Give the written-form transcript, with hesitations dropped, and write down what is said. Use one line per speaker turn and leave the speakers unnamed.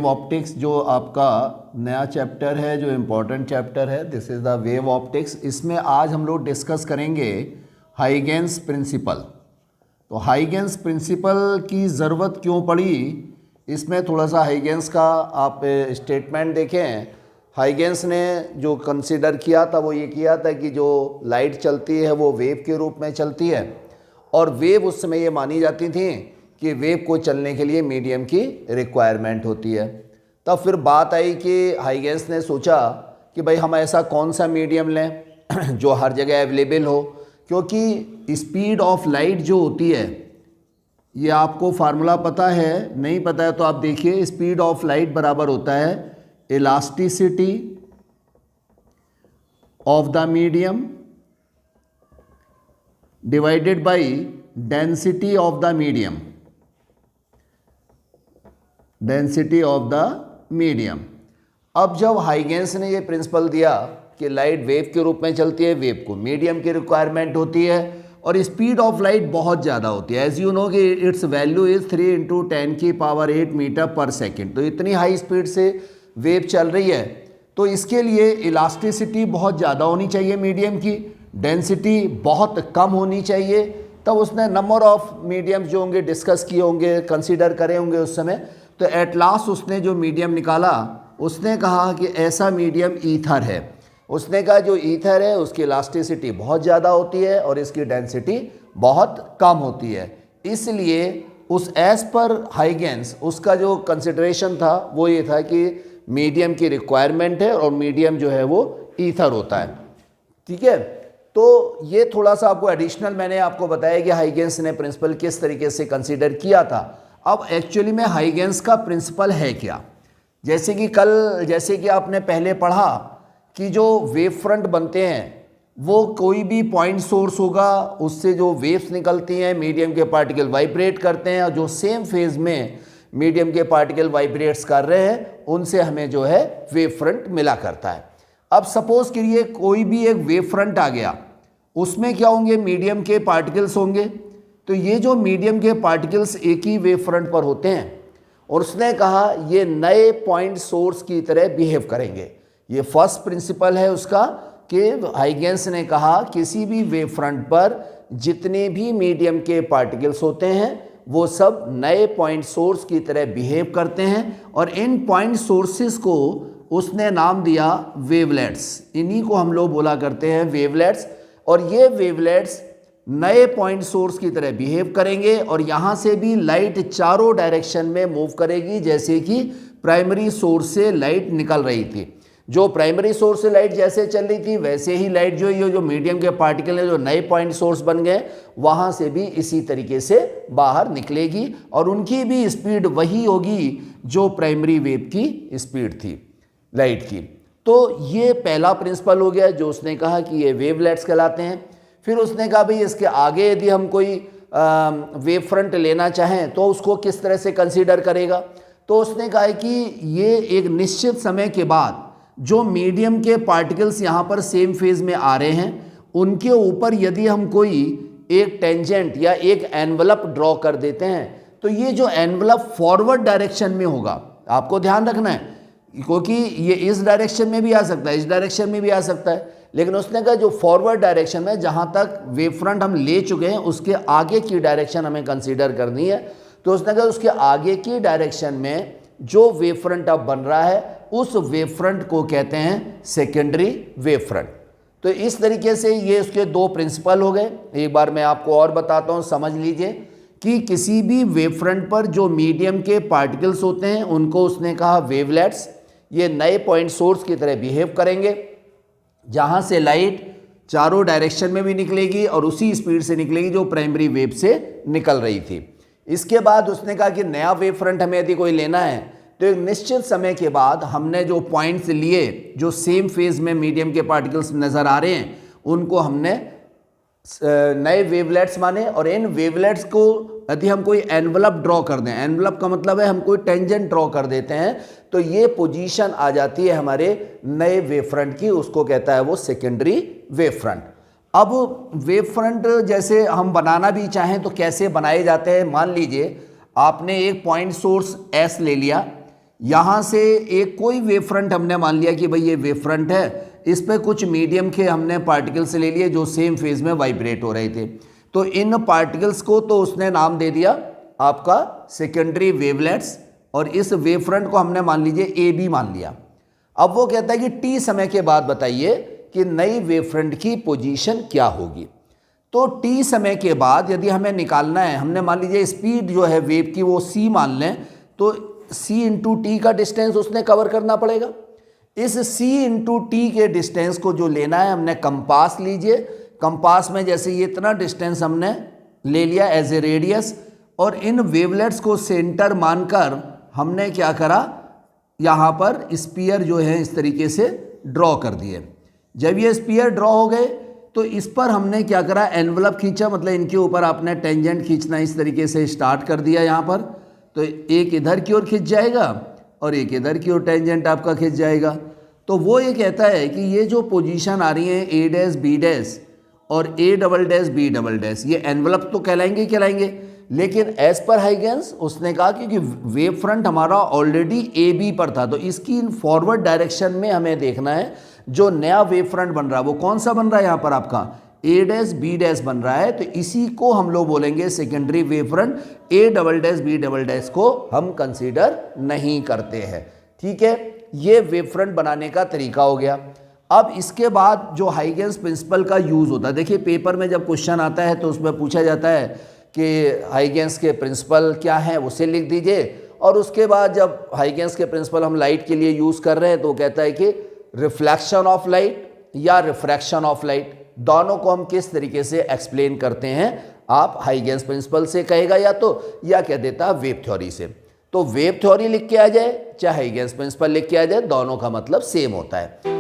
Optics जो आपका नया चैप्टर है, जो इम्पोर्टेंट चैप्टर है, this is the wave optics. इसमें आज हम लोग डिस्कस करेंगे हाइगेंस प्रिंसिपल। तो हाइगेंस प्रिंसिपल की ज़रूरत क्यों पड़ी, इसमें थोड़ा सा हाइगेंस का आप स्टेटमेंट देखें। हाइगेंस ने जो कंसीडर किया था वो ये किया था कि जो लाइट चलती है वो वेव के रूप में चलती है, और वेव उस समय ये मानी जाती थी कि वेव को चलने के लिए मीडियम की रिक्वायरमेंट होती है। तब फिर बात आई कि हाइगेंस ने सोचा कि भाई हम ऐसा कौन सा मीडियम लें जो हर जगह अवेलेबल हो, क्योंकि स्पीड ऑफ लाइट जो होती है, ये आपको फार्मूला पता है, नहीं पता है तो आप देखिए, स्पीड ऑफ लाइट बराबर होता है elasticity of the medium divided by density of the medium, density of the medium. अब जब हाइगेंस ने ये प्रिंसिपल दिया कि लाइट वेव के रूप में चलती है, वेव को मीडियम की रिक्वायरमेंट होती है, और स्पीड ऑफ लाइट बहुत ज़्यादा होती है। एज यू नो कि इट्स वैल्यू इज़ 3 × 10⁸ मीटर पर सेकेंड। तो इतनी हाई स्पीड से वेव चल रही है, तो इसके लिए इलास्टिसिटी बहुत ज़्यादा होनी चाहिए मीडियम की, डेंसिटी बहुत कम होनी चाहिए। तब उसने नंबर ऑफ मीडियम्स जो होंगे डिस्कस किए होंगे, कंसीडर करे होंगे उस समय। तो एट लास्ट उसने जो मीडियम निकाला, उसने कहा कि ऐसा मीडियम ईथर है। उसने कहा जो ईथर है उसकी इलास्टिसिटी बहुत ज़्यादा होती है और इसकी डेंसिटी बहुत कम होती है। इसलिए उस एज पर हाइगेंस उसका जो कंसिडरेशन था वो ये था कि मीडियम की रिक्वायरमेंट है और मीडियम जो है वो ईथर होता है। ठीक है, तो ये थोड़ा सा आपको एडिशनल मैंने आपको बताया कि हाइगेंस ने प्रिंसिपल किस तरीके से कंसीडर किया था। अब एक्चुअली में हाइगेंस का प्रिंसिपल है क्या, जैसे कि आपने पहले पढ़ा कि जो वेव फ्रंट बनते हैं वो कोई भी पॉइंट सोर्स होगा, उससे जो वेव्स निकलती हैं, मीडियम के पार्टिकल वाइब्रेट करते हैं, और जो सेम फेज में मीडियम के पार्टिकल वाइब्रेट्स कर रहे हैं उनसे हमें जो है वेव फ्रंट मिला करता है। अब सपोज करिए कोई भी एक वेव फ्रंट आ गया, उसमें क्या होंगे, मीडियम के पार्टिकल्स होंगे। तो ये जो मीडियम के पार्टिकल्स एक ही वेव फ्रंट पर होते हैं, और उसने कहा ये नए पॉइंट सोर्स की तरह बिहेव करेंगे। ये फर्स्ट प्रिंसिपल है उसका कि हाइगेंस ने कहा किसी भी वेव फ्रंट पर जितने भी मीडियम के पार्टिकल्स होते हैं वो सब नए पॉइंट सोर्स की तरह बिहेव करते हैं, और इन पॉइंट सोर्सेस को उसने नाम दिया वेवलेट्स। इन्हीं को हम लोग बोला करते हैं वेवलेट्स। और ये वेवलेट्स नए पॉइंट सोर्स की तरह बिहेव करेंगे, और यहाँ से भी लाइट चारों डायरेक्शन में मूव करेगी, जैसे कि प्राइमरी सोर्स से लाइट निकल रही थी। जो प्राइमरी सोर्स से लाइट जैसे चल रही थी वैसे ही लाइट जो ये जो मीडियम के पार्टिकल हैं जो नए पॉइंट सोर्स बन गए, वहाँ से भी इसी तरीके से बाहर निकलेगी, और उनकी भी स्पीड वही होगी जो प्राइमरी वेव की स्पीड थी लाइट की। तो ये पहला प्रिंसिपल हो गया जो उसने कहा कि ये वेवलेट्स कहलाते हैं। फिर उसने कहा भाई इसके आगे यदि हम कोई वेव फ्रंट लेना चाहें तो उसको किस तरह से कंसीडर करेगा। तो उसने कहा कि ये एक निश्चित समय के बाद जो मीडियम के पार्टिकल्स यहाँ पर सेम फेज में आ रहे हैं, उनके ऊपर यदि हम कोई एक टेंजेंट या एक एनवलप ड्रॉ कर देते हैं, तो ये जो एनवलप फॉरवर्ड डायरेक्शन में होगा, आपको ध्यान रखना है, क्योंकि ये इस डायरेक्शन में भी आ सकता है, इस डायरेक्शन में भी आ सकता है, लेकिन उसने कहा जो फॉरवर्ड डायरेक्शन में जहाँ तक वेव फ्रंट हम ले चुके हैं उसके आगे की डायरेक्शन हमें कंसीडर करनी है। तो उसने कहा उसके आगे की डायरेक्शन में जो वेव फ्रंट अब बन रहा है उस वेव फ्रंट को कहते हैं सेकेंडरी वेव फ्रंट। तो इस तरीके से ये उसके दो प्रिंसिपल हो गए। एक बार मैं आपको और बताता हूँ, समझ लीजिए कि किसी भी वेव फ्रंट पर जो मीडियम के पार्टिकल्स होते हैं उनको उसने कहा वेवलेट्स। ये नए पॉइंट सोर्स की तरह बिहेव करेंगे, जहाँ से लाइट चारों डायरेक्शन में भी निकलेगी और उसी स्पीड से निकलेगी जो प्राइमरी वेव से निकल रही थी। इसके बाद उसने कहा कि नया वेव फ्रंट हमें यदि कोई लेना है तो एक निश्चित समय के बाद हमने जो पॉइंट्स लिए जो सेम फेज में मीडियम के पार्टिकल्स नज़र आ रहे हैं उनको हमने नए वेवलेट्स माने, और इन वेवलेट्स को यदि हम कोई एनवलप ड्रॉ कर दें, एनवलप का मतलब है हम कोई टेंजेंट ड्रॉ कर देते हैं, तो ये पोजीशन आ जाती है हमारे नए वेव फ्रंट की, उसको कहता है वो सेकेंडरी वेव फ्रंट। अब वेव फ्रंट जैसे हम बनाना भी चाहें तो कैसे बनाए जाते हैं, मान लीजिए आपने एक पॉइंट सोर्स एस ले लिया, यहाँ से एक कोई वेव फ्रंट हमने मान लिया कि भाई ये वेव फ्रंट है, इस पे कुछ मीडियम के हमने पार्टिकल्स ले लिए जो सेम फेज में वाइब्रेट हो रहे थे। तो इन पार्टिकल्स को तो उसने नाम दे दिया आपका सेकेंडरी वेवलेट्स, और इस वेव फ्रंट को हमने मान लीजिए ए बी मान लिया। अब वो कहता है कि टी समय के बाद बताइए कि नई वेव फ्रंट की पोजीशन क्या होगी। तो टी समय के बाद यदि हमें निकालना है, हमने मान लीजिए स्पीड जो है वेव की वो सी मान लें, तो सी इंटू टी का डिस्टेंस उसने कवर करना पड़ेगा। इस सी इंटू टी के डिस्टेंस को जो लेना है, हमने कंपास लीजिए, कंपास में जैसे ये इतना डिस्टेंस हमने ले लिया एज ए रेडियस, और इन वेवलेट्स को सेंटर मानकर हमने क्या करा, यहाँ पर स्पीयर जो है इस तरीके से ड्रॉ कर दिए। जब ये स्पीयर ड्रॉ हो गए तो इस पर हमने क्या करा, एनवलप खींचा, मतलब इनके ऊपर आपने टेंजेंट खींचना इस तरीके से स्टार्ट कर दिया यहाँ पर। तो एक इधर की ओर खिंच जाएगा और एक इधर की ओर टेंजेंट आपका खिंच जाएगा। तो वो ये कहता है कि ये जो पोजीशन आ रही है ए डैश बी डैश और A double dash B double dash, ये एनवलप तो कहलाएंगे, लेकिन एज पर हाइगेंस उसने कहा कि वेव फ्रंट हमारा ऑलरेडी ए बी पर था, तो इसकी इन फॉरवर्ड डायरेक्शन में हमें देखना है जो नया वेव फ्रंट बन रहा है वो कौन सा बन रहा है, यहाँ पर आपका ए डैश बी डैश बन रहा है। तो इसी को हम लोग बोलेंगे secondary wave front. A double dash B double dash को हम कंसीडर नहीं करते हैं। ठीक है, ये वेव फ्रंट बनाने का तरीका हो गया। अब इसके बाद जो हाइगेंस प्रिंसिपल का यूज़ होता है, देखिए पेपर में जब क्वेश्चन आता है तो उसमें पूछा जाता है कि हाइगेंस के प्रिंसिपल क्या हैं, उसे लिख दीजिए। और उसके बाद जब हाइगेंस के प्रिंसिपल हम लाइट के लिए यूज़ कर रहे हैं तो कहता है कि रिफ्लेक्शन ऑफ लाइट या रिफ्रैक्शन ऑफ लाइट, दोनों को हम किस तरीके से एक्सप्लेन करते हैं, आप हाइगेंस प्रिंसिपल से कहेगा या कह देता वेव थ्योरी से। तो वेव थ्योरी लिख के आ जाए चाहे हाइगेंस प्रिंसिपल लिख के आ जाए, दोनों का मतलब सेम होता है।